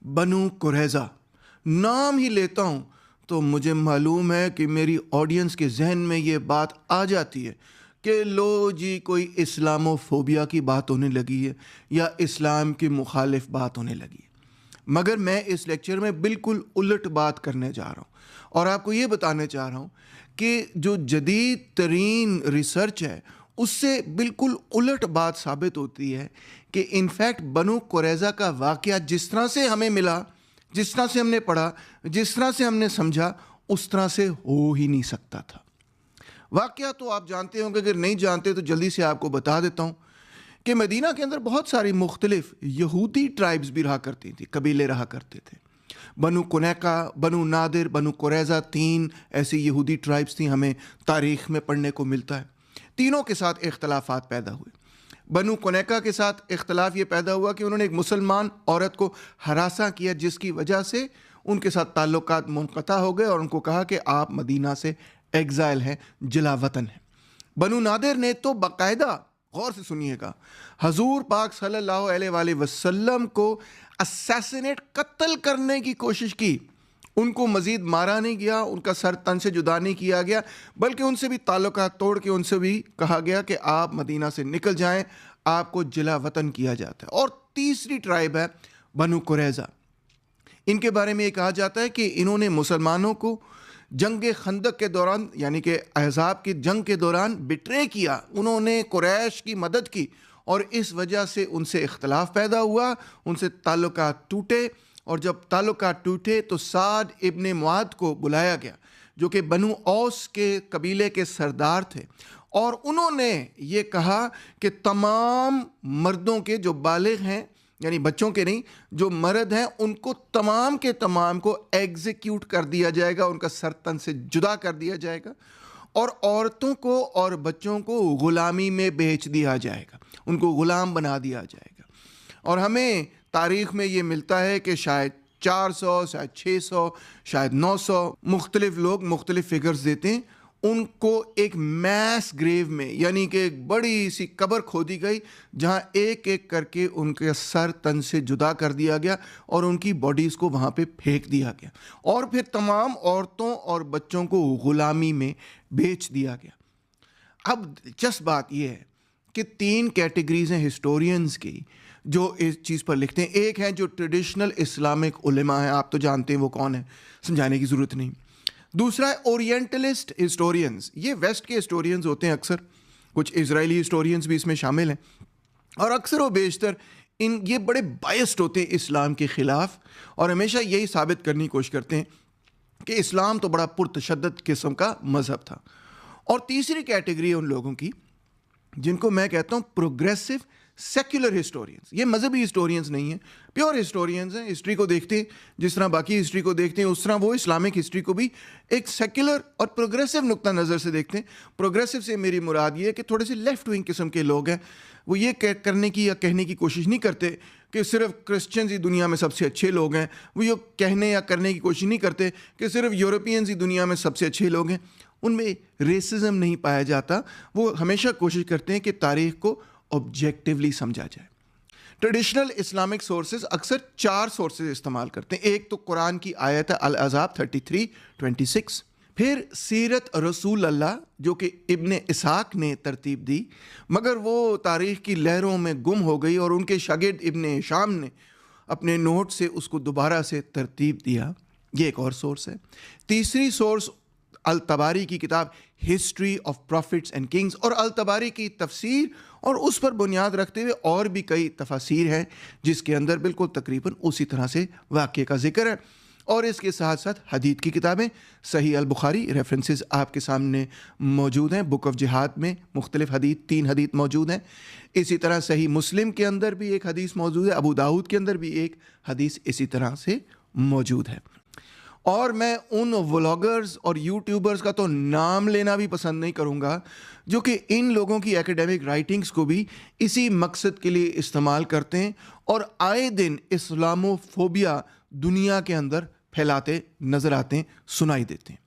بنو قریظہ نام ہی لیتا ہوں تو مجھے معلوم ہے کہ میری آڈینس کے ذہن میں یہ بات آ جاتی ہے کہ لو جی کوئی اسلامو فوبیا کی بات ہونے لگی ہے یا اسلام کی مخالف بات ہونے لگی ہے۔ مگر میں اس لیکچر میں بالکل الٹ بات کرنے جا رہا ہوں اور آپ کو یہ بتانے چاہ رہا ہوں کہ جو جدید ترین ریسرچ ہے اس سے بالکل الٹ بات ثابت ہوتی ہے کہ انفیکٹ بنو قریظہ کا واقعہ جس طرح سے ہمیں ملا، جس طرح سے ہم نے پڑھا، جس طرح سے ہم نے سمجھا، اس طرح سے ہو ہی نہیں سکتا تھا۔ واقعہ تو آپ جانتے ہوں گے، اگر نہیں جانتے تو جلدی سے آپ کو بتا دیتا ہوں کہ مدینہ کے اندر بہت ساری مختلف یہودی ٹرائبز بھی رہا کرتی تھیں، قبیلے رہا کرتے تھے۔ بنو قنیقہ، بنو نادر، بنو قریظہ، 3 ایسی یہودی ٹرائبز تھیں، ہمیں تاریخ میں پڑھنے کو ملتا ہے۔ تینوں کے ساتھ اختلافات پیدا ہوئے۔ بنو قنیقہ کے ساتھ اختلاف یہ پیدا ہوا کہ انہوں نے ایک مسلمان عورت کو ہراساں کیا، جس کی وجہ سے ان کے ساتھ تعلقات منقطع ہو گئے اور ان کو کہا کہ آپ مدینہ سے ایگزائل ہیں، جلا وطن ہیں۔ بنو نادر نے تو باقاعدہ، غور سے سنیے گا، حضور پاک صلی اللہ علیہ وآلہ وسلم کو اسیسینیٹ، قتل کرنے کی کوشش کی۔ ان کو مزید مارا نہیں گیا، ان کا سر تن سے جدا نہیں کیا گیا، بلکہ ان سے بھی تعلقات توڑ کے ان سے بھی کہا گیا کہ آپ مدینہ سے نکل جائیں، آپ کو جلا وطن کیا جاتا ہے۔ اور تیسری ٹرائب ہے بنو قریظہ۔ ان کے بارے میں یہ کہا جاتا ہے کہ انہوں نے مسلمانوں کو جنگ خندق کے دوران، یعنی کہ احزاب کی جنگ کے دوران بٹرے کیا، انہوں نے قریش کی مدد کی اور اس وجہ سے ان سے اختلاف پیدا ہوا، ان سے تعلقات ٹوٹے، اور جب تعلقات ٹوٹے تو سعد ابن معاذ کو بلایا گیا جو کہ بنو اوس کے قبیلے کے سردار تھے، اور انہوں نے یہ کہا کہ تمام مردوں کے جو بالغ ہیں، یعنی بچوں کے نہیں، جو مرد ہیں ان کو تمام کے تمام کو ایگزیکیوٹ کر دیا جائے گا، ان کا سر تن سے جدا کر دیا جائے گا، اور عورتوں کو اور بچوں کو غلامی میں بیچ دیا جائے گا، ان کو غلام بنا دیا جائے گا۔ اور ہمیں تاریخ میں یہ ملتا ہے کہ شاید 400، شاید 600، شاید 900 مختلف لوگ مختلف فگرز دیتے ہیں، ان کو ایک میس گریو میں، یعنی کہ ایک بڑی سی قبر کھودی گئی جہاں ایک ایک کر کے ان کے سر تن سے جدا کر دیا گیا اور ان کی باڈیز کو وہاں پہ پھینک دیا گیا، اور پھر تمام عورتوں اور بچوں کو غلامی میں بیچ دیا گیا۔ اب دلچسپ بات یہ ہے کہ 3 کیٹیگریز ہیں ہسٹورینز کی جو اس چیز پر لکھتے ہیں۔ ایک ہے جو ٹریڈیشنل اسلامک علماء ہیں، آپ تو جانتے ہیں وہ کون ہیں، سمجھانے کی ضرورت نہیں۔ دوسرا ہے اورینٹلسٹ ہسٹورینز، یہ ویسٹ کے ہسٹورینز ہوتے ہیں اکثر، کچھ اسرائیلی ہسٹورینز بھی اس میں شامل ہیں، اور اکثر و بیشتر یہ بڑے بائسڈ ہوتے ہیں اسلام کے خلاف، اور ہمیشہ یہی ثابت کرنے کی کوشش کرتے ہیں کہ اسلام تو بڑا پرتشدد قسم کا مذہب تھا۔ اور تیسری کیٹیگری ہے ان لوگوں کی جن کو میں کہتا ہوں پروگریسو سیکولر ہسٹورینز۔ یہ مذہبی ہسٹورینز نہیں ہیں، پیور ہسٹورینز ہیں، ہسٹری کو دیکھتے ہیں جس طرح باقی ہسٹری کو دیکھتے ہیں، اس طرح وہ اسلامک ہسٹری کو بھی ایک سیکولر اور پروگریسو نقطہ نظر سے دیکھتے ہیں۔ پروگریسو سے میری مراد یہ ہے کہ تھوڑے سے لیفٹ ونگ قسم کے لوگ ہیں، وہ یہ کرنے کی یا کہنے کی کوشش نہیں کرتے کہ صرف کرسچنز ہی دنیا میں سب سے اچھے لوگ ہیں، وہ یہ کہنے یا کرنے کی کوشش نہیں کرتے کہ صرف یورپینز ہی دنیا میں سب سے اچھے لوگ ہیں، ان میں ریسزم نہیں پایا جاتا۔ وہ ہمیشہ کوشش کرتے ہیں کہ تاریخ کو آبجیکٹیولی سمجھا جائے۔ ٹریڈیشنل اسلامک سورسز اکثر 4 سورسز استعمال کرتے ہیں۔ ایک تو قرآن کی آیت ہے الاحزاب 33:26، پھر سیرت رسول اللہ جو کہ ابن اسحاق نے ترتیب دی مگر وہ تاریخ کی لہروں میں گم ہو گئی، اور ان کے شاگرد ابن ہشام نے اپنے نوٹ سے اس کو دوبارہ سے ترتیب دیا، یہ ایک اور سورس ہے۔ تیسری سورس الطباری کی کتاب history of prophets and kings, اور الطباری کی تفسیر اور اس پر بنیاد رکھتے ہوئے اور بھی کئی تفاسیر ہیں جس کے اندر بالکل تقریباً اسی طرح سے واقعے کا ذکر ہے۔ اور اس کے ساتھ ساتھ حدیث کی کتابیں، صحیح البخاری ریفرنسز آپ کے سامنے موجود ہیں، بک آف جہاد میں مختلف حدیث 3 حدیث موجود ہیں، اسی طرح صحیح مسلم کے اندر بھی ایک حدیث موجود ہے، ابو داؤد کے اندر بھی ایک حدیث اسی طرح سے موجود ہے۔ اور میں ان ولاگرز اور یوٹیوبرز کا تو نام لینا بھی پسند نہیں کروں گا جو کہ ان لوگوں کی ایکیڈیمک رائٹنگز کو بھی اسی مقصد کے لیے استعمال کرتے ہیں اور آئے دن اسلامو فوبیا دنیا کے اندر پھیلاتے نظر آتے ہیں، سنائی دیتے ہیں۔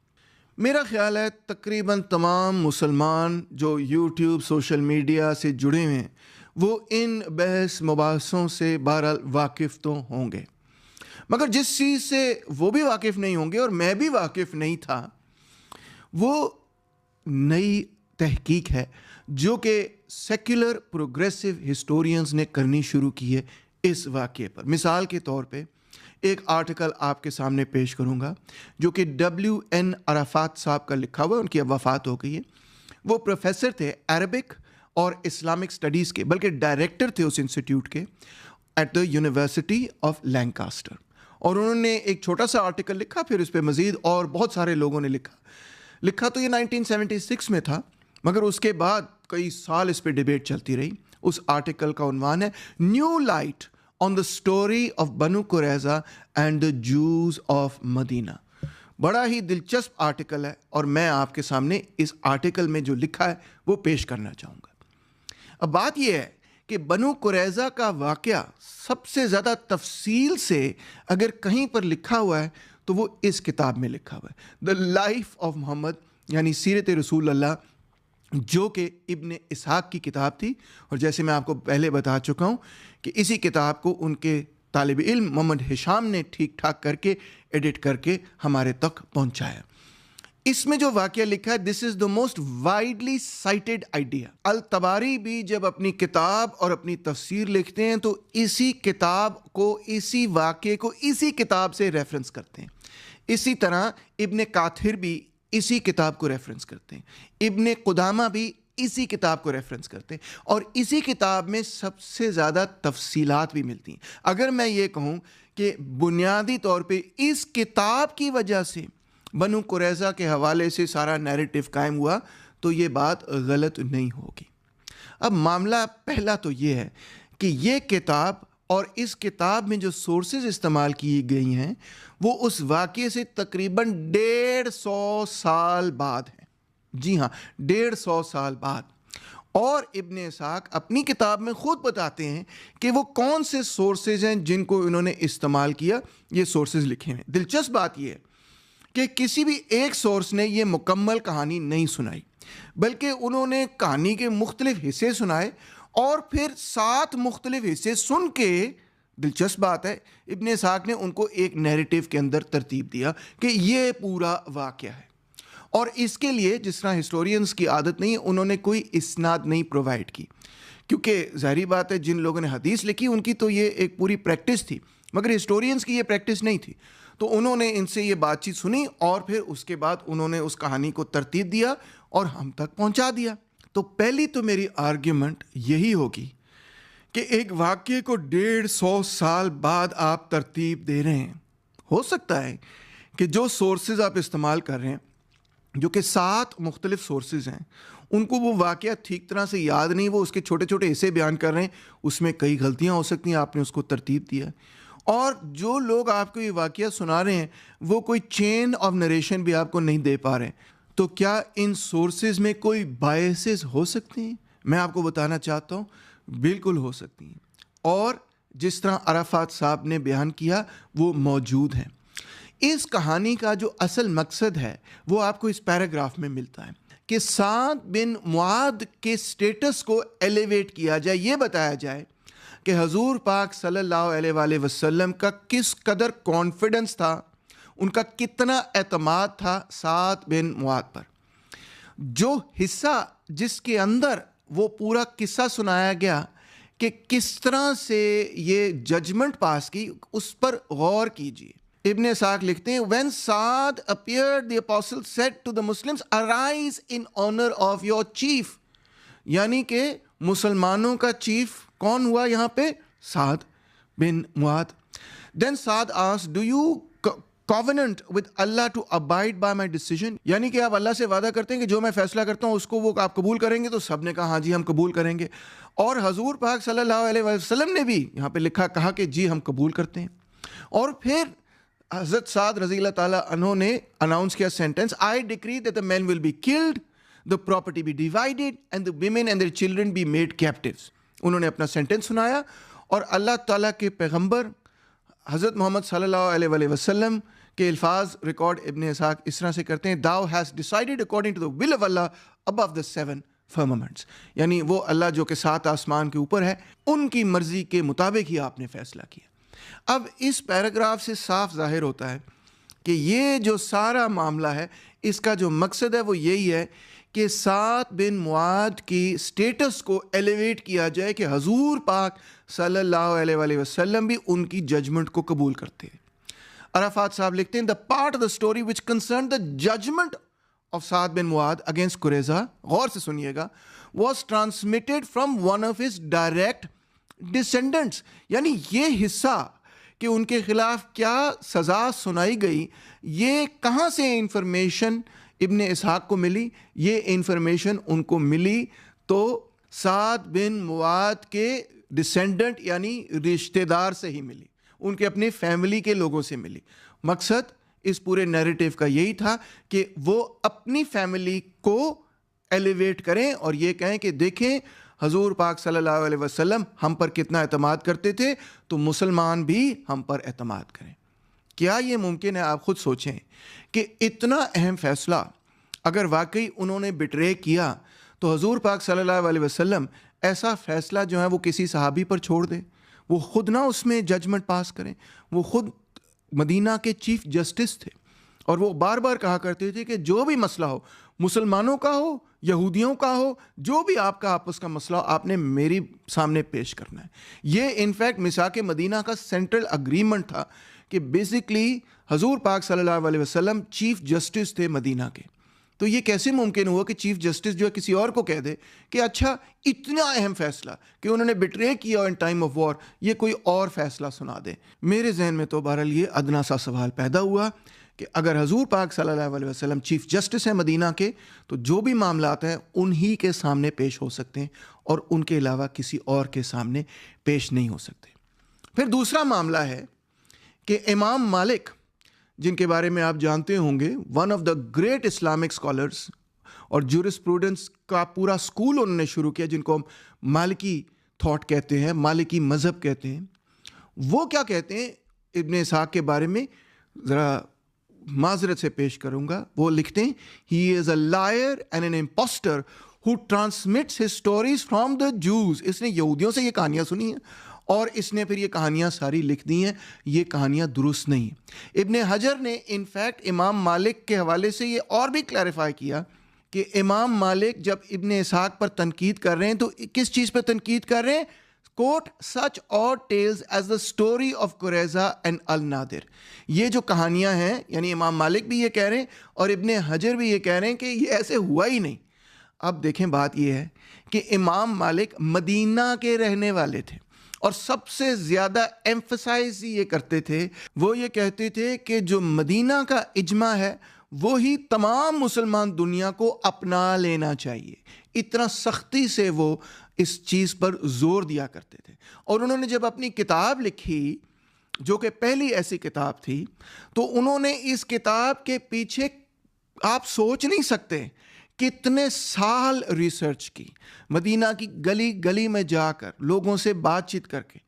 میرا خیال ہے تقریباً تمام مسلمان جو یوٹیوب سوشل میڈیا سے جڑے ہوئے ہیں وہ ان بحث مباحثوں سے بہرحال واقف تو ہوں گے، مگر جس چیز سے وہ بھی واقف نہیں ہوں گے اور میں بھی واقف نہیں تھا، وہ نئی تحقیق ہے جو کہ سیکولر پروگریسو ہسٹورینز نے کرنی شروع کی ہے اس واقعے پر۔ مثال کے طور پہ ایک آرٹیکل آپ کے سامنے پیش کروں گا جو کہ WN عرفات صاحب کا لکھا ہوا ہے، ان کی اب وفات ہو گئی ہے۔ وہ پروفیسر تھے عربک اور اسلامک اسٹڈیز کے، بلکہ ڈائریکٹر تھے اس انسٹیٹیوٹ کے at the university of Lancaster, اور انہوں نے ایک چھوٹا سا آرٹیکل لکھا، پھر اس پہ مزید اور بہت سارے لوگوں نے لکھا تو یہ 1976 میں تھا، مگر اس کے بعد کئی سال اس پہ ڈیبیٹ چلتی رہی۔ اس آرٹیکل کا عنوان ہے new light on the story of بنو قریظہ اینڈ دا جوز آف مدینہ۔ بڑا ہی دلچسپ آرٹیکل ہے، اور میں آپ کے سامنے اس آرٹیکل میں جو لکھا ہے وہ پیش کرنا چاہوں گا۔ اب بات یہ ہے کہ بنو قریظہ کا واقعہ سب سے زیادہ تفصیل سے اگر کہیں پر لکھا ہوا ہے تو وہ اس کتاب میں لکھا ہوا ہے، دا لائف آف محمد، یعنی سیرت رسول اللہ، جو کہ ابن اسحاق کی کتاب تھی، اور جیسے میں آپ کو پہلے بتا چکا ہوں کہ اسی کتاب کو ان کے طالب علم محمد ہشام نے ٹھیک ٹھاک کر کے ایڈٹ کر کے ہمارے تک پہنچایا۔ اس میں جو واقعہ لکھا ہے، this is the most widely cited idea. الطباری بھی جب اپنی کتاب اور اپنی تفسیر لکھتے ہیں تو اسی کتاب کو، اسی واقعے کو اسی کتاب سے ریفرنس کرتے ہیں۔ اسی طرح ابن کاثر بھی اسی کتاب کو ریفرنس کرتے ہیں، ابن قدامہ بھی اسی کتاب کو ریفرنس کرتے ہیں، اور اسی کتاب میں سب سے زیادہ تفصیلات بھی ملتی ہیں۔ اگر میں یہ کہوں کہ بنیادی طور پہ اس کتاب کی وجہ سے بنو قریظہ کے حوالے سے سارا نیریٹو قائم ہوا تو یہ بات غلط نہیں ہوگی۔ اب معاملہ پہلا تو یہ ہے کہ یہ کتاب اور اس کتاب میں جو سورسز استعمال کی گئی ہیں وہ اس واقعے سے تقریباً 150 سال بعد ہیں۔ جی ہاں، 150 سال بعد۔ اور ابن اسحاق اپنی کتاب میں خود بتاتے ہیں کہ وہ کون سے سورسز ہیں جن کو انہوں نے استعمال کیا، یہ سورسز لکھے ہیں۔ دلچسپ بات یہ ہے کہ کسی بھی ایک سورس نے یہ مکمل کہانی نہیں سنائی، بلکہ انہوں نے کہانی کے مختلف حصے سنائے، اور پھر 7 مختلف حصے سن کے، دلچسپ بات ہے، ابن اسحاق نے ان کو ایک نیریٹو کے اندر ترتیب دیا کہ یہ پورا واقعہ ہے۔ اور اس کے لیے جس طرح ہسٹورینز کی عادت نہیں ہے، انہوں نے کوئی اسناد نہیں پرووائڈ کی، کیونکہ ظاہری بات ہے جن لوگوں نے حدیث لکھی ان کی تو یہ ایک پوری پریکٹس تھی، مگر ہسٹورینز کی یہ پریکٹس نہیں تھی۔ تو انہوں نے ان سے یہ بات چیت سنی، اور پھر اس کے بعد انہوں نے اس کہانی کو ترتیب دیا اور ہم تک پہنچا دیا۔ تو پہلی تو میری آرگیومنٹ یہی ہوگی کہ ایک واقعے کو 150 سال بعد آپ ترتیب دے رہے ہیں۔ ہو سکتا ہے کہ جو سورسز آپ استعمال کر رہے ہیں، جو کہ 7 مختلف سورسز ہیں، ان کو وہ واقعہ ٹھیک طرح سے یاد نہیں، وہ اس کے چھوٹے چھوٹے حصے بیان کر رہے ہیں، اس میں کئی غلطیاں ہو سکتی ہیں، آپ نے اس کو ترتیب دیا، اور جو لوگ آپ کو یہ واقعہ سنا رہے ہیں وہ کوئی چین آف نریشن بھی آپ کو نہیں دے پا رہے ہیں۔ تو کیا ان سورسز میں کوئی بائسز ہو سکتے ہیں؟ میں آپ کو بتانا چاہتا ہوں بالکل ہو سکتی ہیں، اور جس طرح عرفات صاحب نے بیان کیا وہ موجود ہیں۔ اس کہانی کا جو اصل مقصد ہے وہ آپ کو اس پیراگراف میں ملتا ہے کہ سعد بن معاذ کے سٹیٹس کو ایلیویٹ کیا جائے، یہ بتایا جائے کہ حضور پاک صلی اللہ علیہ وآلہ وسلم کا کس قدر کانفیڈنس تھا، ان کا کتنا اعتماد تھا سعد بن معاذ پر۔ جو حصہ جس کے اندر وہ پورا قصہ سنایا گیا کہ کس طرح سے یہ ججمنٹ پاس کی، اس پر غور کیجیے۔ ابن اسحاق لکھتے ہیں when Sa'd appeared the apostle said to the Muslims arise in honor of your chief، یعنی کہ مسلمانوں کا چیف کون ہوا یہاں پہ؟ سعد بن معاذ۔ then Sa'd asked do you covenant with Allah to abide by my decision، یعنی کہ آپ اللہ سے وعدہ کرتے ہیں کہ جو میں فیصلہ کرتا ہوں اس کو وہ آپ قبول کریں گے؟ تو سب نے کہا ہاں جی ہم قبول کریں گے، اور حضور پاک صلی اللہ علیہ وسلم نے بھی یہاں پہ کہا کہ جی ہم قبول کرتے ہیں۔ اور پھر حضرت سعد رضی اللہ تعالیٰ عنہ نے اناؤنس کیا sentence I decree that the men will be killed, the property be divided and the women and their children be made captives۔ انہوں نے اپنا سینٹنس سنایا، اور اللہ تعالیٰ کے پیغمبر حضرت محمد صلی اللہ علیہ وآلہ وسلم کے الفاظ ریکارڈ ابن اسحاق اس طرح سے کرتے ہیں Thou hast decided according to the will of Allah above the 7 firmaments، یعنی وہ اللہ جو کہ 7 آسمان کے اوپر ہے، ان کی مرضی کے مطابق ہی آپ نے فیصلہ کیا۔ اب اس پیراگراف سے صاف ظاہر ہوتا ہے کہ یہ جو سارا معاملہ ہے اس کا جو مقصد ہے وہ یہی ہے کہ سعد بن معاذ کی سٹیٹس کو ایلیویٹ کیا جائے کہ حضور پاک صلی اللہ علیہ وآلہ وسلم بھی ان کی ججمنٹ کو قبول کرتے ہیں۔ عرفات صاحب لکھتے ہیں the part of the story which concerned the judgment of Saad bin Muaz against قریظہ، غور سے سنیے گا، was transmitted from one of his direct descendants، یعنی یہ حصہ کہ ان کے خلاف کیا سزا سنائی گئی، یہ کہاں سے انفارمیشن ابن اسحاق کو ملی؟ یہ انفارمیشن ان کو ملی تو سعد بن معاذ کے ڈسینڈنٹ یعنی رشتہ دار سے ہی ملی، ان کے اپنے فیملی کے لوگوں سے ملی۔ مقصد اس پورے نیریٹیو کا یہی تھا کہ وہ اپنی فیملی کو ایلیویٹ کریں اور یہ کہیں کہ دیکھیں حضور پاک صلی اللہ علیہ وسلم ہم پر کتنا اعتماد کرتے تھے، تو مسلمان بھی ہم پر اعتماد کریں۔ کیا یہ ممکن ہے؟ آپ خود سوچیں کہ اتنا اہم فیصلہ اگر واقعی انہوں نے بٹرے کیا تو حضور پاک صلی اللہ علیہ وسلم ایسا فیصلہ جو ہے وہ کسی صحابی پر چھوڑ دیں، وہ خود نہ اس میں ججمنٹ پاس کریں۔ وہ خود مدینہ کے چیف جسٹس تھے اور وہ بار بار کہا کرتے تھے کہ جو بھی مسئلہ ہو، مسلمانوں کا ہو، یہودیوں کا ہو، جو بھی آپ کا آپس کا مسئلہ ہو، آپ نے میری سامنے پیش کرنا ہے۔ یہ انفیکٹ میثاق مدینہ کا سینٹرل اگریمنٹ تھا کہ بیسکلی حضور پاک صلی اللہ علیہ وسلم چیف جسٹس تھے مدینہ کے۔ تو یہ کیسے ممکن ہوا کہ چیف جسٹس جو ہے کسی اور کو کہہ دے کہ اچھا اتنا اہم فیصلہ کہ انہوں نے بٹرے کیا ان ٹائم آف وار، یہ کوئی اور فیصلہ سنا دے؟ میرے ذہن میں تو بہرحال یہ ادنا سا سوال پیدا ہوا کہ اگر حضور پاک صلی اللہ علیہ وسلم چیف جسٹس ہیں مدینہ کے تو جو بھی معاملات ہیں انہی کے سامنے پیش ہو سکتے ہیں اور ان کے علاوہ کسی اور کے سامنے پیش نہیں ہو سکتے۔ پھر دوسرا معاملہ ہے کہ امام مالک، جن کے بارے میں آپ جانتے ہوں گے، one of the great Islamic scholars, اور جورسپروڈنس کا پورا اسکول انہوں نے شروع کیا جن کو ہم مالکی تھاٹ کہتے ہیں، مالکی مذہب کہتے ہیں۔ وہ کیا کہتے ہیں ابن اسحاق کے بارے میں؟ ذرا معذرت سے پیش کروں گا، وہ لکھتے ہیں he is a liar and an impostor who transmits his stories from the Jews. اس نے یہودیوں سے یہ کہانیاں سنی ہیں اور اس نے پھر یہ کہانیاں ساری لکھ دی ہیں، یہ کہانیاں درست نہیں ہیں۔ ابن حجر نے انفیکٹ امام مالک کے حوالے سے یہ اور بھی کلیریفائی کیا کہ امام مالک جب ابن اسحاق پر تنقید کر رہے ہیں تو کس چیز پر تنقید کر رہے ہیں؟ کوٹ such odd tales as the story of قریظہ and النادر۔ یہ جو کہانیاں ہیں، یعنی امام مالک بھی یہ کہہ رہے ہیں اور ابن حجر بھی یہ کہہ رہے ہیں کہ یہ ایسے ہوا ہی نہیں۔ اب دیکھیں بات یہ ہے کہ امام مالک مدینہ کے رہنے والے تھے اور سب سے زیادہ ایمفسائز یہ کرتے تھے، وہ یہ کہتے تھے کہ جو مدینہ کا اجماع ہے وہی تمام مسلمان دنیا کو اپنا لینا چاہیے۔ اتنا سختی سے وہ اس چیز پر زور دیا کرتے تھے۔ اور انہوں نے جب اپنی کتاب لکھی جو کہ پہلی ایسی کتاب تھی، تو انہوں نے اس کتاب کے پیچھے آپ سوچ نہیں سکتے کتنے سال ریسرچ کی، مدینہ کی گلی گلی میں جا کر لوگوں سے بات چیت کر کے۔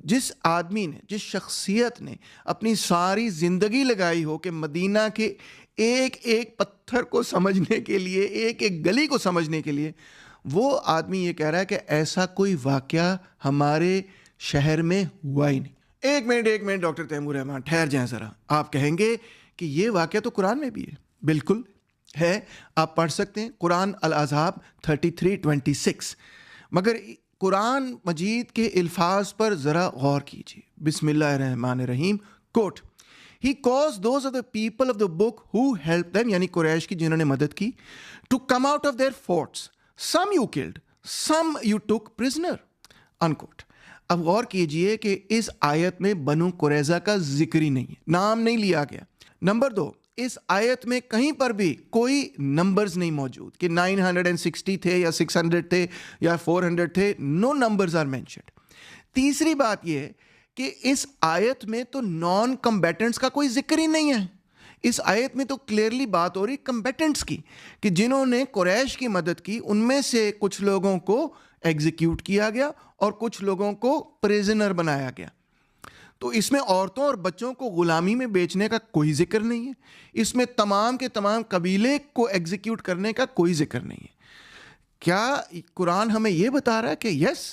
جس آدمی نے، جس شخصیت نے اپنی ساری زندگی لگائی ہو کہ مدینہ کے ایک ایک پتھر کو سمجھنے کے لیے، ایک ایک گلی کو سمجھنے کے لیے، وہ آدمی یہ کہہ رہا ہے کہ ایسا کوئی واقعہ ہمارے شہر میں ہوا ہی نہیں۔ ایک منٹ ڈاکٹر تیمور رحمان، ٹھہر جائیں ذرا۔ آپ کہیں گے کہ یہ واقعہ تو قرآن میں بھی ہے۔ بالکل ہے، آپ پڑھ سکتے ہیں قرآن الاحزاب 33:26، مگر قرآن مجید کے الفاظ پر ذرا غور کیجیے۔ بسم اللہ الرحمن الرحیم، کوٹ He caused those of the people of the book who helped them، یعنی قریش کی جنہوں نے مدد کی، to come out of their forts. Some you killed, some you took prisoner. Unquote. اب غور کیجئے کہ اس آیت میں بنو قریظہ کا ذکر ہی نہیں ہے، نام نہیں لیا گیا۔ نمبر 2، اس آیت میں کہیں پر بھی کوئی نمبرز نہیں موجود کہ 960 تھے یا 600 تھے یا 400 تھے۔ No numbers are mentioned. تیسری بات یہ ہے کہ اس آیت میں تو نان کمبیٹنٹس کا کوئی ذکر ہی نہیں ہے۔ اس آیت میں تو کلیئرلی بات ہو رہی کمبیٹنٹس کی، کہ جنہوں نے قریش کی مدد کی ان میں سے کچھ لوگوں کو ایگزیکیوٹ کیا گیا اور کچھ لوگوں کو پریزنر بنایا گیا۔ تو اس میں عورتوں اور بچوں کو غلامی میں بیچنے کا کوئی ذکر نہیں ہے، اس میں تمام کے تمام قبیلے کو ایگزیکیوٹ کرنے کا کوئی ذکر نہیں ہے۔ کیا قرآن ہمیں یہ بتا رہا ہے کہ یس،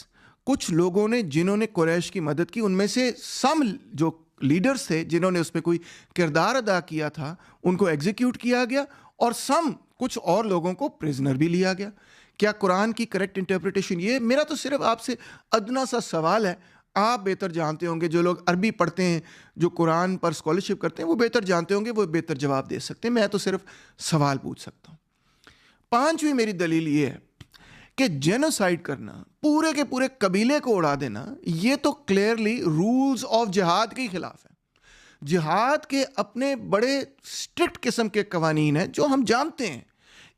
کچھ لوگوں نے جنہوں نے قریش کی مدد کی، ان میں سے سم جو لیڈرز تھے جنہوں نے اس پہ کوئی کردار ادا کیا تھا، ان کو ایگزیکیوٹ کیا گیا، اور کچھ اور لوگوں کو پریزنر بھی لیا گیا. کیا قرآن کی کریکٹ انٹرپریٹیشن یہ؟ میرا تو صرف آپ سے ادنا سا سوال ہے، آپ بہتر جانتے ہوں گے، جو لوگ عربی پڑھتے ہیں، جو قرآن پر اسکالرشپ کرتے ہیں، وہ بہتر جانتے ہوں گے، وہ بہتر جواب دے سکتے ہیں. میں تو صرف سوال پوچھ سکتا ہوں. 5ویں میری دلیل یہ ہے کہ جینوسائڈ کرنا، پورے کے پورے قبیلے کو اڑا دینا، یہ تو کلیئرلی رولز آف جہاد کے خلاف ہے. جہاد کے اپنے بڑے اسٹرکٹ قسم کے قوانین ہیں جو ہم جانتے ہیں.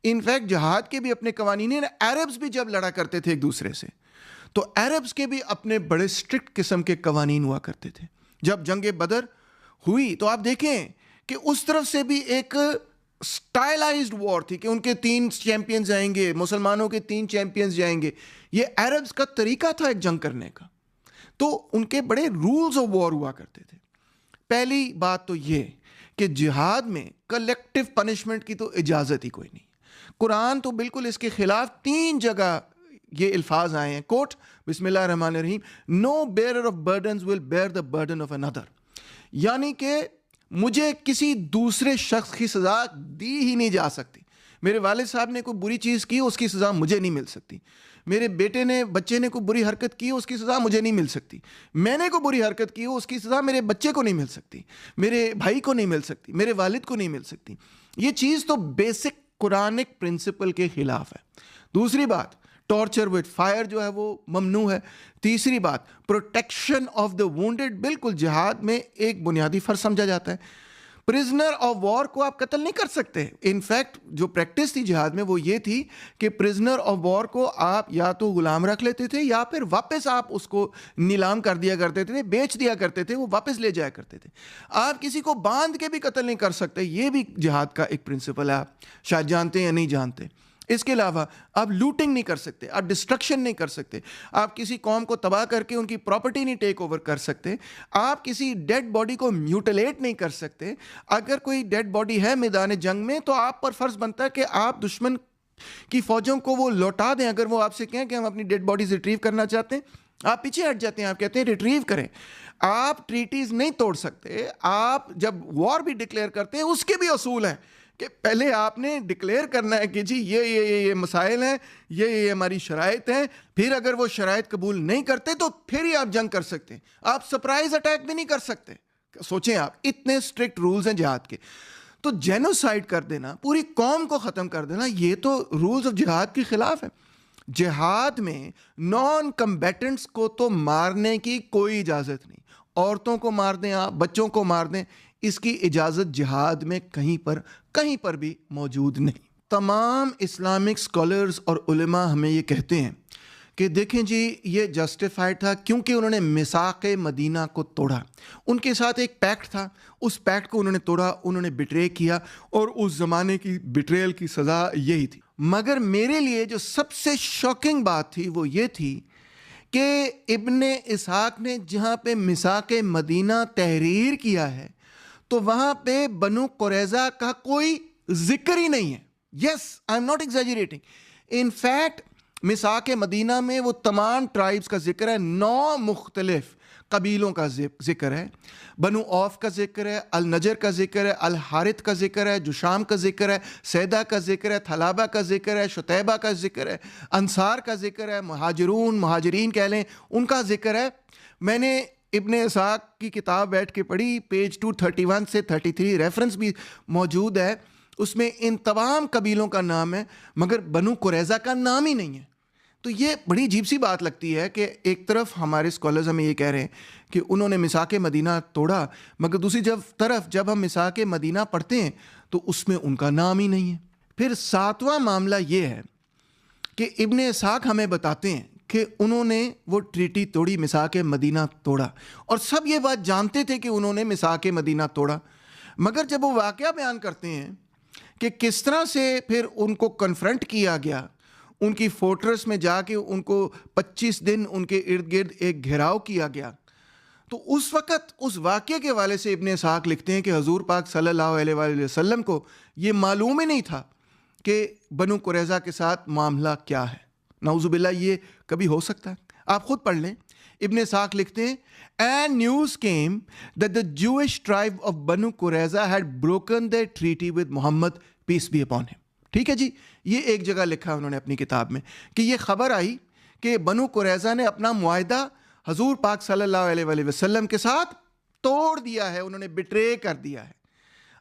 انفیکٹ جہاد کے بھی اپنے قوانین ہیں. عربز بھی جب لڑا کرتے تھے ایک دوسرے سے تو عربز کے بھی اپنے بڑے اسٹرکٹ قسم کے قوانین ہوا کرتے تھے. جب جنگ بدر ہوئی تو آپ دیکھیں کہ اس طرف سے بھی ایک سٹائلائزڈ وار تھی کہ ان کے 3 چیمپئنز جائیں گے، مسلمانوں کے 3 چیمپئنز جائیں گے. یہ عربز کا طریقہ تھا ایک جنگ کرنے کا. تو ان کے بڑے رولز آف وار ہوا کرتے تھے. پہلی بات تو یہ کہ جہاد میں کلیکٹیو پنشمنٹ کی تو اجازت ہی کوئی نہیں. قرآن تو بالکل اس کے خلاف 3 جگہ یہ الفاظ آئے ہیں. کوٹ بسم اللہ الرحمن الرحیم، no bearer of burdens will bear the burden of another. یعنی کہ مجھے کسی دوسرے شخص کی سزا دی ہی نہیں جا سکتی. میرے والد صاحب نے کوئی بری چیز کی، اس کی سزا مجھے نہیں مل سکتی. میرے بچے نے کوئی بری حرکت کی، اس کی سزا مجھے نہیں مل سکتی. میں نے کوئی بری حرکت کی، اس کی سزا میرے بچے کو نہیں مل سکتی، میرے بھائی کو نہیں مل سکتی، میرے والد کو نہیں مل سکتی. یہ چیز تو بیسک قرآنک پرنسپل کے خلاف ہے. دوسری بات، ٹارچر وتھ فائر جو ہے وہ ممنوع ہے. تیسری بات، پروٹیکشن آف دا وونڈڈ بالکل جہاد میں ایک بنیادی فرض سمجھا جاتا ہے. پرزنر آف وار کو آپ قتل نہیں کر سکتے. انفیکٹ جو پریکٹس تھی جہاد میں وہ یہ تھی کہ پرزنر آف وار کو آپ یا تو غلام رکھ لیتے تھے یا پھر واپس آپ اس کو نیلام کر دیا کرتے تھے، بیچ دیا کرتے تھے، وہ واپس لے جایا کرتے تھے. آپ کسی کو باندھ کے بھی قتل نہیں کر سکتے. یہ بھی جہاد کا ایک پرنسپل ہے، آپ شاید جانتے ہیں یا نہیں جانتے. اس کے علاوہ آپ لوٹنگ نہیں کر سکتے، آپ ڈسٹرکشن نہیں کر سکتے، آپ کسی قوم کو تباہ کر کے ان کی پراپرٹی نہیں ٹیک اوور کر سکتے، آپ کسی ڈیڈ باڈی کو میوٹیلیٹ نہیں کر سکتے. اگر کوئی ڈیڈ باڈی ہے میدان جنگ میں تو آپ پر فرض بنتا ہے کہ آپ دشمن کی فوجوں کو وہ لوٹا دیں. اگر وہ آپ سے کہیں کہ ہم اپنی ڈیڈ باڈیز ریٹریو کرنا چاہتے ہیں، آپ پیچھے ہٹ جاتے ہیں، آپ کہتے ہیں ریٹریو کریں. آپ ٹریٹیز نہیں توڑ سکتے. آپ جب وار بھی ڈکلیئر کرتے ہیں اس کے بھی اصول ہیں کہ پہلے آپ نے ڈکلیئر کرنا ہے کہ جی یہ مسائل ہیں، یہ ہماری شرائط ہیں. پھر اگر وہ شرائط قبول نہیں کرتے تو پھر ہی آپ جنگ کر سکتے ہیں. آپ سرپرائز اٹیک بھی نہیں کر سکتے. سوچیں آپ، اتنے اسٹرکٹ رولز ہیں جہاد کے. تو جینوسائڈ کر دینا، پوری قوم کو ختم کر دینا، یہ تو رولز آف جہاد کے خلاف ہے. جہاد میں نان کمبیٹنٹس کو تو مارنے کی کوئی اجازت نہیں. عورتوں کو مار دیں، آپ بچوں کو مار دیں، اس کی اجازت جہاد میں کہیں پر بھی موجود نہیں. تمام اسلامک اسکالرز اور علماء ہمیں یہ کہتے ہیں کہ دیکھیں جی یہ جسٹیفائڈ تھا کیونکہ انہوں نے میثاق مدینہ کو توڑا. ان کے ساتھ ایک پیکٹ تھا، اس پیکٹ کو انہوں نے توڑا، انہوں نے بٹرے کیا، اور اس زمانے کی بٹریل کی سزا یہی تھی. مگر میرے لیے جو سب سے شاکنگ بات تھی وہ یہ تھی کہ ابن اسحاق نے جہاں پہ میثاق مدینہ تحریر کیا ہے تو وہاں پہ بنو قریظہ کا کوئی ذکر ہی نہیں ہے. Yes, I am not exaggerating. In fact میثاق مدینہ میں وہ تمام ٹرائبز کا ذکر ہے، 9 مختلف قبیلوں کا ذکر ہے. بنو اوف کا ذکر ہے، النجر کا ذکر ہے، الحارث کا ذکر ہے، جشام کا ذکر ہے، سیدہ کا ذکر ہے، تھلابہ کا ذکر ہے، شتیبہ کا ذکر ہے، انصار کا ذکر ہے، مہاجرین کہہ لیں ان کا ذکر ہے. میں نے ابن اسحاق کی کتاب بیٹھ کے پڑھی، پیج 231 سے 33 ریفرنس بھی موجود ہے، اس میں ان تمام قبیلوں کا نام ہے مگر بنو قریظہ کا نام ہی نہیں ہے. تو یہ بڑی عجیب سی بات لگتی ہے کہ ایک طرف ہمارے اسکالرز ہمیں یہ کہہ رہے ہیں کہ انہوں نے میثاق مدینہ توڑا، مگر دوسری طرف جب ہم میثاق مدینہ پڑھتے ہیں تو اس میں ان کا نام ہی نہیں ہے. پھر 7واں معاملہ یہ ہے کہ ابن اسحاق ہمیں بتاتے ہیں کہ انہوں نے وہ ٹریٹی توڑی، میثاق مدینہ توڑا، اور سب یہ بات جانتے تھے کہ انہوں نے میثاق مدینہ توڑا. مگر جب وہ واقعہ بیان کرتے ہیں کہ کس طرح سے پھر ان کو کنفرنٹ کیا گیا، ان کی فورٹریس میں جا کے ان کو 25 دن ان کے ارد گرد ایک گھیراؤ کیا گیا، تو اس وقت اس واقعے کے حوالے سے ابن اسحاق لکھتے ہیں کہ حضور پاک صلی اللہ علیہ وآلہ وسلم کو یہ معلوم ہی نہیں تھا کہ بنو قریظہ کے ساتھ معاملہ کیا ہے. نعوذ باللہ، یہ کبھی ہو سکتا ہے؟ آپ خود پڑھ لیں. ابن اسحاق لکھتے ہیں and news came that the Jewish tribe of Banu Qurayza had broken their treaty with Muhammad, peace be upon him. ٹھیک ہے جی, یہ ایک جگہ لکھا انہوں نے اپنی کتاب میں کہ یہ خبر آئی کہ بنو قریظہ نے اپنا معاہدہ حضور پاک صلی اللہ علیہ وآلہ وسلم کے ساتھ توڑ دیا ہے, انہوں نے بٹرے کر دیا ہے.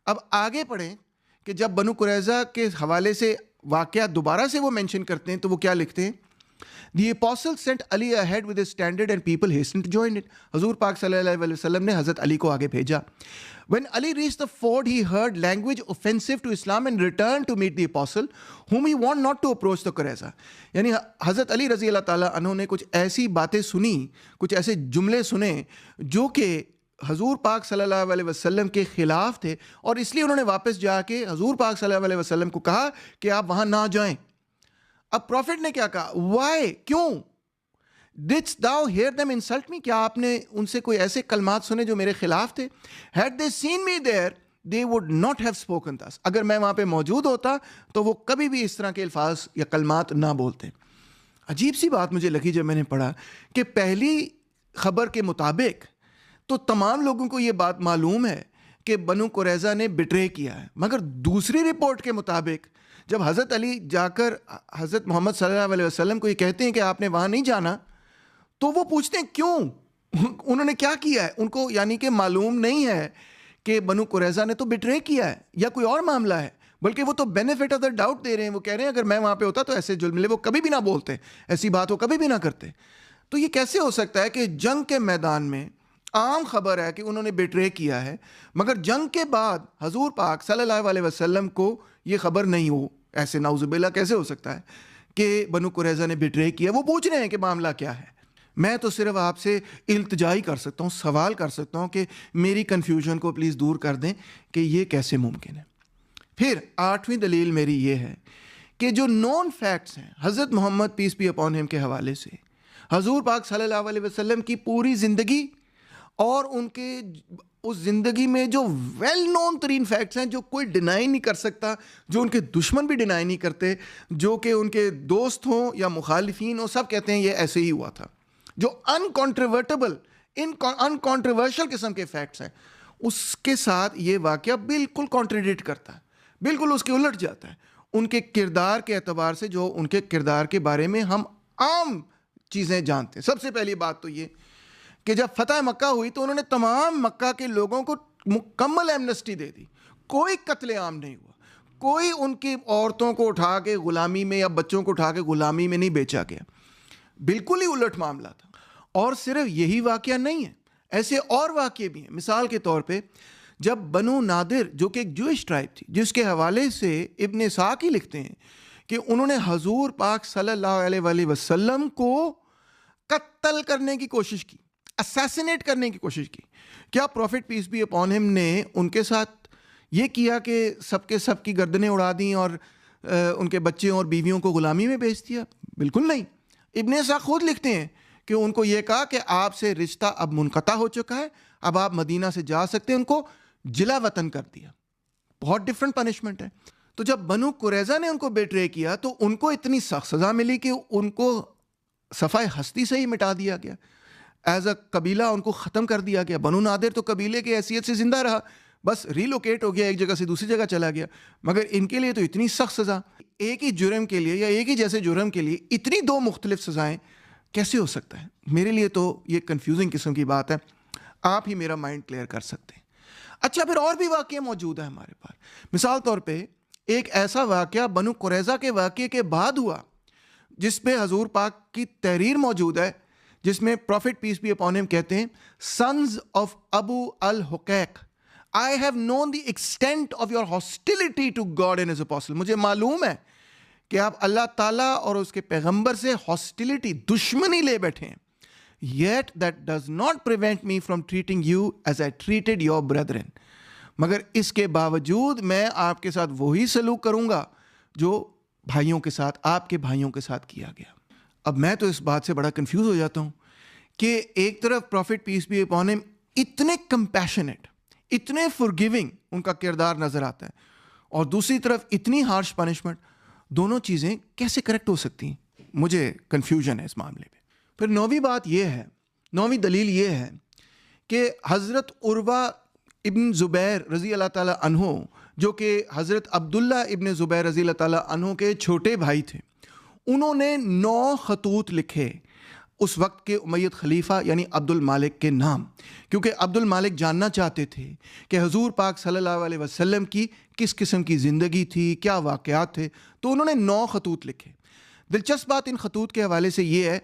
اب آگے پڑھیں کہ جب بنو قریظہ کے حوالے سے واقعہ دوبارہ سے وہ مینشن کرتے ہیں تو وہ کیا لکھتے ہیں, The apostle sent Ali ahead with his standard and people hastened to join it. حضور پاک صلی اللہ علیہ وسلم نے حضرت علی کو آگے بھیجا. When Ali reached the ford, he heard language offensive to Islam and returned to meet the apostle, whom he warned not to approach the Qurayza. یعنی حضرت علی رضی اللہ تعالیٰ عنہ نے کچھ ایسی باتیں سنی, کچھ ایسے جملے سنے جو کہ حضور پاک صلی اللہ علیہ وسلم کے خلاف تھے, اور اس لیے انہوں نے واپس جا کے حضور پاک صلی اللہ علیہ وسلم کو کہا کہ آپ وہاں نہ جائیں. اب پروفٹ نے کیا کہا, وائی, کیوں, didst thou hear them insult me, کیا آپ نے ان سے کوئی ایسے کلمات سنے جو میرے خلاف تھے. had they seen me there they would not have spoken thus. اگر میں وہاں پہ موجود ہوتا تو وہ کبھی بھی اس طرح کے الفاظ یا کلمات نہ بولتے. عجیب سی بات مجھے لگی جب میں نے پڑھا کہ پہلی خبر کے مطابق تو تمام لوگوں کو یہ بات معلوم ہے کہ بنو قریظہ نے بٹرے کیا ہے, مگر دوسری رپورٹ کے مطابق جب حضرت علی جا کر حضرت محمد صلی اللہ علیہ وسلم کو یہ کہتے ہیں کہ آپ نے وہاں نہیں جانا, تو وہ پوچھتے ہیں کیوں, انہوں نے کیا کیا ہے. ان کو یعنی کہ معلوم نہیں ہے کہ بنو قریظہ نے تو بٹرے کیا ہے یا کوئی اور معاملہ ہے, بلکہ وہ تو بینیفٹ آف دا ڈاؤٹ دے رہے ہیں. وہ کہہ رہے ہیں اگر میں وہاں پہ ہوتا تو ایسے جملے وہ کبھی بھی نہ بولتے, ایسی بات وہ کبھی بھی نہ کرتے. تو یہ کیسے ہو سکتا ہے کہ جنگ کے میدان میں عام خبر ہے کہ انہوں نے بٹرے کیا ہے, مگر جنگ کے بعد حضور پاک صلی اللہ علیہ وسلم کو یہ خبر نہیں ہو. ایسے نعوذ باللہ کیسے ہو سکتا ہے کہ بنو قریظہ نے بٹرے کیا. وہ پوچھ رہے ہیں کہ معاملہ کیا ہے. میں تو صرف آپ سے التجا ہی کر سکتا ہوں, سوال کر سکتا ہوں کہ میری کنفیوژن کو پلیز دور کر دیں کہ یہ کیسے ممکن ہے. پھر 8ویں دلیل میری یہ ہے کہ جو نون فیکٹس ہیں حضرت محمد پیس بی اپون ہم کے حوالے سے, حضور پاک صلی اللہ علیہ وسلم کی پوری زندگی اور ان کے اس زندگی میں جو ویل نون ترین فیکٹس ہیں جو کوئی ڈینائی نہیں کر سکتا, جو ان کے دشمن بھی ڈینائی نہیں کرتے, جو کہ ان کے دوست ہوں یا مخالفین ہوں, سب کہتے ہیں یہ ایسے ہی ہوا تھا. جو انکانٹروورٹیبل انکانٹروورشل قسم کے فیکٹس ہیں, اس کے ساتھ یہ واقعہ بالکل کانٹریڈکٹ کرتا ہے, بالکل اس کے الٹ جاتا ہے ان کے کردار کے اعتبار سے, جو ان کے کردار کے بارے میں ہم عام چیزیں جانتے ہیں. سب سے پہلی بات تو یہ کہ جب فتح مکہ ہوئی تو انہوں نے تمام مکہ کے لوگوں کو مکمل ایمنسٹی دے دی, کوئی قتل عام نہیں ہوا, کوئی ان کی عورتوں کو اٹھا کے غلامی میں یا بچوں کو اٹھا کے غلامی میں نہیں بیچا گیا. بالکل ہی الٹ معاملہ تھا. اور صرف یہی واقعہ نہیں ہے, ایسے اور واقعے بھی ہیں. مثال کے طور پہ جب بنو نادر جو کہ ایک جوئش ٹرائب تھی, جس کے حوالے سے ابن اسحاق ہی لکھتے ہیں کہ انہوں نے حضور پاک صلی اللہ علیہ وآلہ وسلم کو قتل کرنے کی کوشش کی, اسیسینیٹ کرنے کی کوشش کی. کیا profit piece be upon him نے ان کے ساتھ یہ کیا کہ سب کے سب کی گردنیں اڑا دیں اور ان کے بچے اور بیویوں کو غلامی میں بیچ دیا؟ بالکل نہیں. ابن اسحاق خود لکھتے ہیں کہ ان کو یہ کہا کہ آپ سے رشتہ اب منقطع ہو چکا ہے, اب آپ مدینہ سے جا سکتے ہیں. ان کو جلا وطن کر دیا. بہت ڈفرنٹ پنشمنٹ ہے. تو جب بنو قریظہ نے ان کو بٹرے کیا تو ان کو اتنی سخت سزا ملی کہ ان کو صفحہ ہستی سے ہی مٹا دیا گیا. ایز اے قبیلہ ان کو ختم کر دیا گیا. بنو نادر تو قبیلے کی حیثیت سے زندہ رہا, بس ریلوکیٹ ہو گیا, ایک جگہ سے دوسری جگہ چلا گیا. مگر ان کے لیے تو اتنی سخت سزا, ایک ہی جرم کے لیے یا ایک ہی جیسے جرم کے لیے اتنی دو مختلف سزائیں, کیسے ہو سکتا ہے؟ میرے لیے تو یہ کنفیوزنگ قسم کی بات ہے. آپ ہی میرا مائنڈ کلیئر کر سکتے ہیں. اچھا, پھر اور بھی واقعے موجود ہیں ہمارے پاس. مثال طور پہ ایک ایسا واقعہ بنو قریظہ کے واقعے کے بعد ہوا جس پہ حضور پاک کی تحریر موجود ہے, جس میں پروفٹ پیس بی اپون ہم کہتے ہیں, سنز آف ابو الحقیق, I have known the extent of your hostility to God and his apostle. مجھے معلوم ہے کہ آپ اللہ تعالیٰ اور اس کے پیغمبر سے ہاسٹیلٹی, دشمنی لے بیٹھے ہیں. Yet that does not prevent me from treating you as I treated your brethren. مگر اس کے باوجود میں آپ کے ساتھ وہی سلوک کروں گا جو بھائیوں کے ساتھ, آپ کے بھائیوں کے ساتھ کیا گیا. اب میں تو اس بات سے بڑا کنفیوز ہو جاتا ہوں کہ ایک طرف profit piece be upon him اتنے کمپیشنیٹ, اتنے forgiving ان کا کردار نظر آتا ہے, اور دوسری طرف اتنی ہارش پنشمنٹ. دونوں چیزیں کیسے کریکٹ ہو سکتی ہیں؟ مجھے کنفیوژن ہے اس معاملے میں. پھر نویں دلیل یہ ہے کہ حضرت عروہ ابن زبیر رضی اللہ تعالیٰ عنہ، جو کہ حضرت عبداللہ ابن زبیر رضی اللہ تعالیٰ عنہ کے چھوٹے بھائی تھے، انہوں نے 9 خطوط لکھے اس وقت کے امید خلیفہ یعنی عبد المالک کے نام، کیونکہ عبد المالک جاننا چاہتے تھے کہ حضور پاک صلی اللہ علیہ وسلم کی کس قسم کی زندگی تھی، کیا واقعات تھے، تو انہوں نے 9 خطوط لکھے۔ دلچسپ بات ان خطوط کے حوالے سے یہ ہے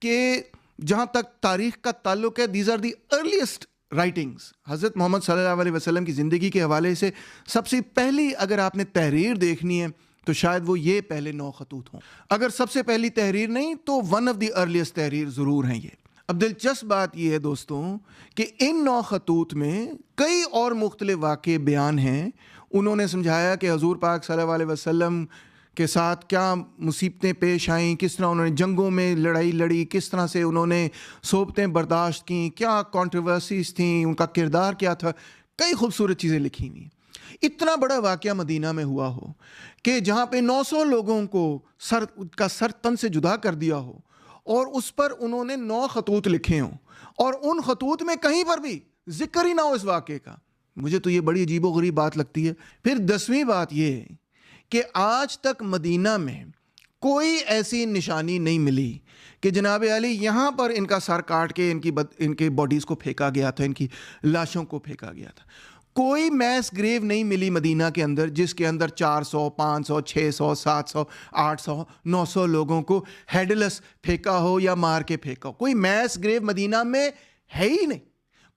کہ جہاں تک تاریخ کا تعلق ہے، these are the earliest writings. حضرت محمد صلی اللہ علیہ وسلم کی زندگی کے حوالے سے سب سے پہلی اگر آپ نے تحریر دیکھنی ہے تو شاید وہ یہ پہلے 9 خطوط ہوں، اگر سب سے پہلی تحریر نہیں تو ون آف دی ارلیسٹ تحریر ضرور ہیں یہ۔ اب دلچسپ بات یہ ہے دوستوں کہ ان 9 خطوط میں کئی اور مختلف واقعے بیان ہیں۔ انہوں نے سمجھایا کہ حضور پاک صلی اللہ علیہ وسلم کے ساتھ کیا مصیبتیں پیش آئیں، کس طرح انہوں نے جنگوں میں لڑائی لڑی، کس طرح سے انہوں نے صحبتیں برداشت کیں، کیا کنٹروورسیز تھیں، ان کا کردار کیا تھا، کئی خوبصورت چیزیں لکھی ہوئی ہیں۔ اتنا بڑا واقعہ مدینہ میں ہوا ہو کہ جہاں پہ 900 لوگوں کو سر تن سے جدا کر دیا ہو، اور اس پر انہوں نے 9 خطوط لکھے ہوں، اور ان خطوط میں کہیں پر بھی ذکر ہی نہ ہو اس واقعے کا، مجھے تو یہ بڑی عجیب و غریب بات لگتی ہے۔ پھر 10ویں بات یہ ہے کہ آج تک مدینہ میں کوئی ایسی نشانی نہیں ملی کہ جناب علی یہاں پر ان کا سر کاٹ کے ان کی باڈیز کو پھینکا گیا تھا، ان کی لاشوں کو پھینکا گیا تھا۔ کوئی میس گریو نہیں ملی مدینہ کے اندر جس کے اندر 400 500 600 700 800 900 لوگوں کو ہیڈ لیس پھینکا ہو یا مار کے پھینکا ہو۔ کوئی میس گریو مدینہ میں ہے ہی نہیں،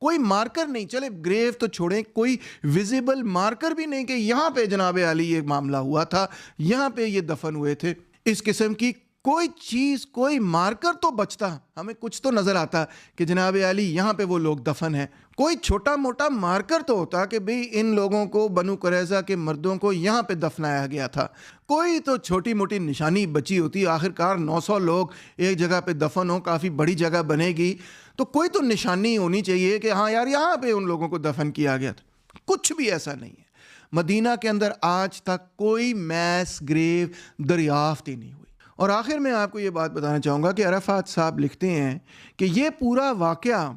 کوئی مارکر نہیں، چلے گریو تو چھوڑیں، کوئی ویزیبل مارکر بھی نہیں کہ یہاں پہ جناب علی یہ معاملہ ہوا تھا، یہاں پہ یہ دفن ہوئے تھے۔ اس قسم کی کوئی چیز، کوئی مارکر تو بچتا، ہمیں کچھ تو نظر آتا کہ جناب علی یہاں پہ وہ لوگ دفن ہیں، کوئی چھوٹا موٹا مارکر تو ہوتا کہ بھئی ان لوگوں کو، بنو قریظہ کے مردوں کو یہاں پہ دفنایا گیا تھا، کوئی تو چھوٹی موٹی نشانی بچی ہوتی۔ آخرکار 900 لوگ ایک جگہ پہ دفن ہوں، کافی بڑی جگہ بنے گی تو کوئی تو نشانی ہونی چاہیے کہ ہاں یار یہاں پہ ان لوگوں کو دفن کیا گیا تھا۔ کچھ بھی ایسا نہیں ہے۔ مدینہ کے اندر آج تک کوئی میس گریو دریافت ہی نہیں ہوئی۔ اور آخر میں آپ کو یہ بات بتانا چاہوں گا کہ عرفات صاحب لکھتے ہیں کہ یہ پورا واقعہ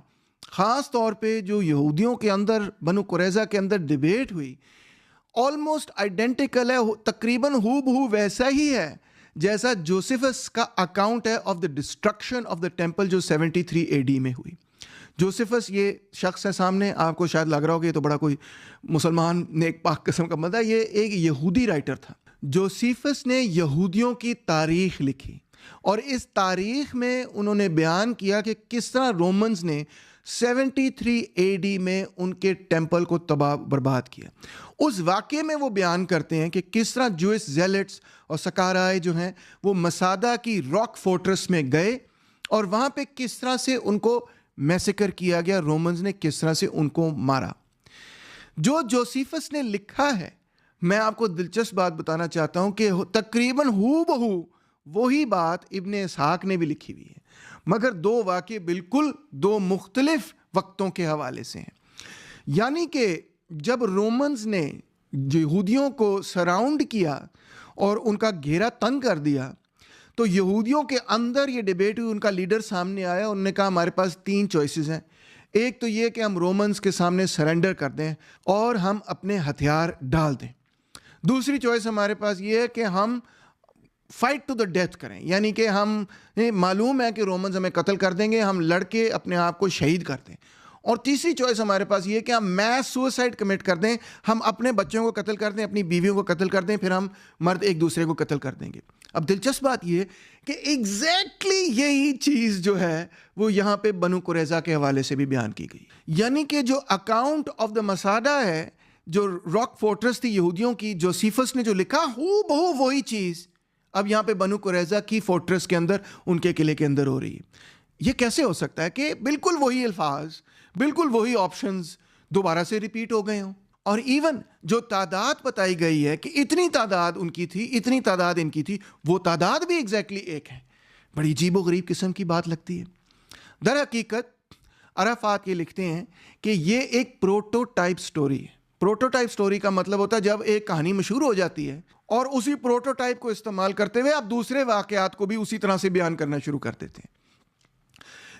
خاص طور پہ جو یہودیوں کے اندر، بنو قریظہ کے اندر ڈیبیٹ ہوئی، آلموسٹ آئیڈینٹیکل ہے، تقریباً ہو بہو ویسا ہی ہے جیسا جوسفس کا اکاؤنٹ ہے of the destruction of the temple جو 73 AD میں ہوئی۔ جوسفس یہ شخص ہے سامنے، آپ کو شاید لگ رہا ہو کہ یہ تو بڑا کوئی مسلمان نیک پاک قسم کا بندہ، یہ ایک یہودی رائٹر تھا۔ جوسفس نے یہودیوں کی تاریخ لکھی، اور اس تاریخ میں انہوں نے بیان کیا کہ کس طرح رومنز نے 73 AD میں ان کے ٹیمپل کو تباہ برباد کیا۔ اس واقعے میں وہ بیان کرتے ہیں کہ کس طرح جوئس زیلٹس اور سکارائے جو ہیں وہ مسادہ کی راک فورٹرس میں گئے، اور وہاں پہ کس طرح سے ان کو میسیکر کیا گیا، رومنز نے کس طرح سے ان کو مارا۔ جو جوسفس نے لکھا ہے، میں آپ کو دلچسپ بات بتانا چاہتا ہوں کہ تقریباً ہو بہو وہی بات ابن اسحاق نے بھی لکھی ہوئی ہے، مگر 2 واقعے بالکل 2 مختلف وقتوں کے حوالے سے ہیں۔ یعنی کہ جب رومنز نے یہودیوں کو سراؤنڈ کیا اور ان کا گھیرا تنگ کر دیا، تو یہودیوں کے اندر یہ ڈیبیٹ ہوئی، ان کا لیڈر سامنے آیا، انہوں نے کہا ہمارے پاس 3 چوائسز ہیں۔ ایک تو یہ کہ ہم رومنز کے سامنے سرنڈر کر دیں اور ہم اپنے ہتھیار ڈال دیں۔ دوسری چوائس ہمارے پاس یہ ہے کہ ہم فائٹ ٹو دا ڈیتھ کریں، یعنی کہ ہم معلوم ہے کہ رومنز ہمیں قتل کر دیں گے، ہم لڑ کے اپنے آپ کو شہید کر دیں۔ اور تیسری چوائس ہمارے پاس یہ ہے کہ ہم میس سوسائڈ کمٹ کر دیں، ہم اپنے بچوں کو قتل کر دیں، اپنی بیویوں کو قتل کر دیں، پھر ہم مرد ایک دوسرے کو قتل کر دیں گے۔ اب دلچسپ بات یہ کہ ایگزیکٹلی یہی چیز جو ہے وہ یہاں پہ بنو قریظہ کے حوالے سے بھی بیان کی گئی، یعنی کہ جو اکاؤنٹ آف دا مسادہ ہے، جو راک فورٹرس تھی یہودیوں کی، جوسفس نے جو لکھا ہو بہو وہی چیز اب یہاں پہ بنو قریظہ کی فورٹرس کے اندر، ان کے قلعے کے اندر ہو رہی ہے۔ یہ کیسے ہو سکتا ہے کہ بالکل وہی الفاظ، بالکل وہی آپشنز دوبارہ سے ریپیٹ ہو گئے ہوں؟ اور ایون جو تعداد بتائی گئی ہے کہ اتنی تعداد ان کی تھی، اتنی تعداد ان کی تھی، وہ تعداد بھی ایگزیکٹلی ایک ہے۔ بڑی عجیب و غریب قسم کی بات لگتی ہے۔ در حقیقت عرفات یہ لکھتے ہیں کہ یہ ایک پروٹوٹائپ سٹوری ہے۔ پروٹوٹائپ سٹوری کا مطلب ہوتا ہے جب ایک کہانی مشہور ہو جاتی ہے اور اسی پروٹوٹائپ کو استعمال کرتے ہوئے آپ دوسرے واقعات کو بھی اسی طرح سے بیان کرنا شروع کر دیتے ہیں۔